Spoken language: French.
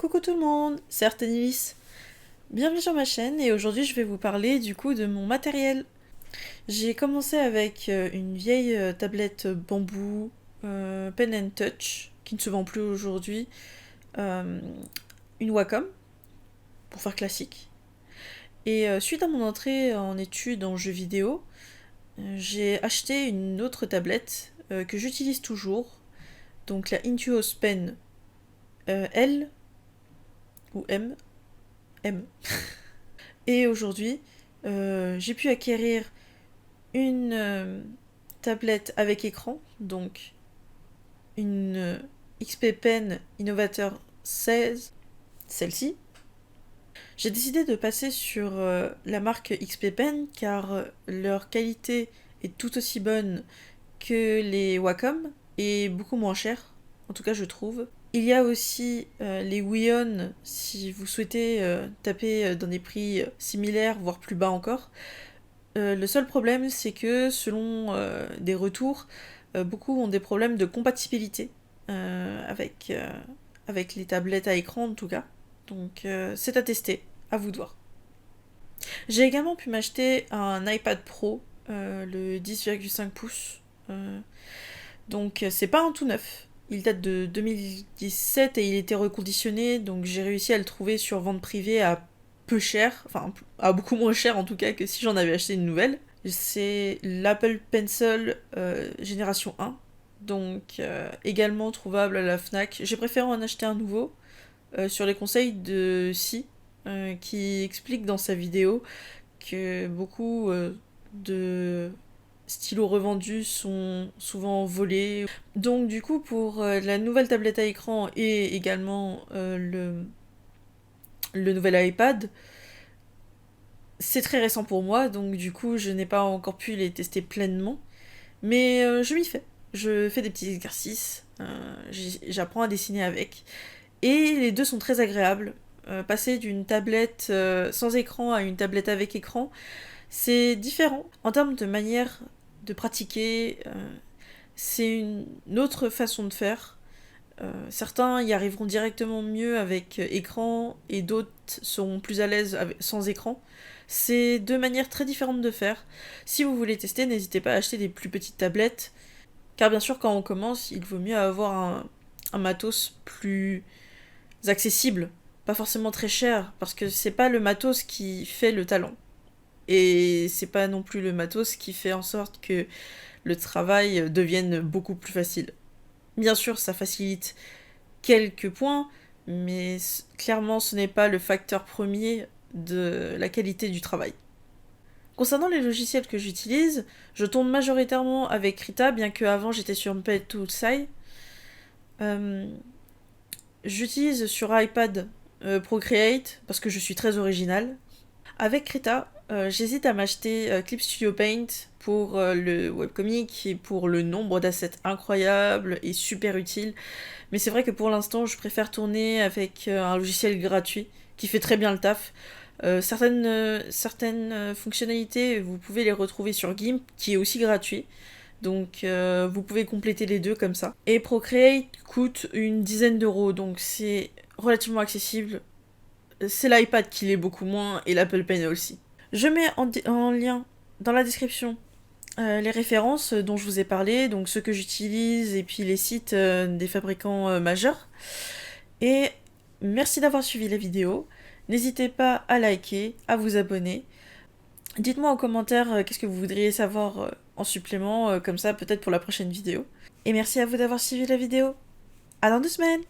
Coucou tout le monde, c'est Arténilis. Bienvenue sur ma chaîne et aujourd'hui je vais vous parler du coup de mon matériel. J'ai commencé avec une vieille tablette bambou Pen and Touch qui ne se vend plus aujourd'hui, euh, une Wacom pour faire classique. Et suite à mon entrée en études en jeux vidéo, j'ai acheté une autre tablette que j'utilise toujours, donc la Intuos Pen L ou M. Et aujourd'hui, j'ai pu acquérir une tablette avec écran, donc une XP Pen Innovator 16, celle-ci. J'ai décidé de passer sur la marque XP Pen car leur qualité est tout aussi bonne que les Wacom et beaucoup moins chère, en tout cas je trouve. Il y a aussi les Wion si vous souhaitez taper dans des prix similaires, voire plus bas encore. Le seul problème, c'est que selon des retours, beaucoup ont des problèmes de compatibilité avec les tablettes à écran en tout cas. Donc c'est à tester, à vous de voir. J'ai également pu m'acheter un iPad Pro, le 10,5 pouces. Donc c'est pas un tout neuf. Il date de 2017 et il était reconditionné, donc j'ai réussi à le trouver sur vente privée à peu cher, enfin à beaucoup moins cher en tout cas que si j'en avais acheté une nouvelle. C'est l'Apple Pencil génération 1, donc également trouvable à la FNAC. J'ai préféré en acheter un nouveau sur les conseils de Si, qui explique dans sa vidéo que beaucoup de stylos revendus sont souvent volés. Donc du coup pour la nouvelle tablette à écran et également le nouvel iPad, c'est très récent pour moi, donc du coup je n'ai pas encore pu les tester pleinement, mais je m'y fais. Je fais des petits exercices, j'apprends à dessiner avec, et les deux sont très agréables. Passer d'une tablette sans écran à une tablette avec écran, c'est différent en termes de manière de pratiquer, c'est une autre façon de faire. Certains y arriveront directement mieux avec écran et d'autres seront plus à l'aise sans écran. C'est deux manières très différentes de faire. Si vous voulez tester, n'hésitez pas à acheter des plus petites tablettes, car bien sûr quand on commence, il vaut mieux avoir un matos plus accessible, pas forcément très cher, parce que c'est pas le matos qui fait le talent. Et c'est pas non plus le matos qui fait en sorte que le travail devienne beaucoup plus facile. Bien sûr, ça facilite quelques points, mais clairement, ce n'est pas le facteur premier de la qualité du travail. Concernant les logiciels que j'utilise, je tourne majoritairement avec Krita, bien que avant j'étais sur Mpeg Toolsai. J'utilise sur iPad Procreate parce que je suis très originale. Avec Krita, j'hésite à m'acheter Clip Studio Paint pour le webcomic et pour le nombre d'assets incroyables et super utiles. Mais c'est vrai que pour l'instant, je préfère tourner avec un logiciel gratuit qui fait très bien le taf. Certaines fonctionnalités, vous pouvez les retrouver sur GIMP, qui est aussi gratuit. Donc vous pouvez compléter les deux comme ça. Et Procreate coûte une dizaine d'euros, donc c'est relativement accessible. C'est l'iPad qui l'est beaucoup moins et l'Apple Pen aussi. Je mets en lien dans la description les références dont je vous ai parlé, donc ceux que j'utilise et puis les sites des fabricants majeurs. Et merci d'avoir suivi la vidéo. N'hésitez pas à liker, à vous abonner. Dites-moi en commentaire qu'est-ce que vous voudriez savoir en supplément, comme ça peut-être pour la prochaine vidéo. Et merci à vous d'avoir suivi la vidéo. À dans 2 semaines!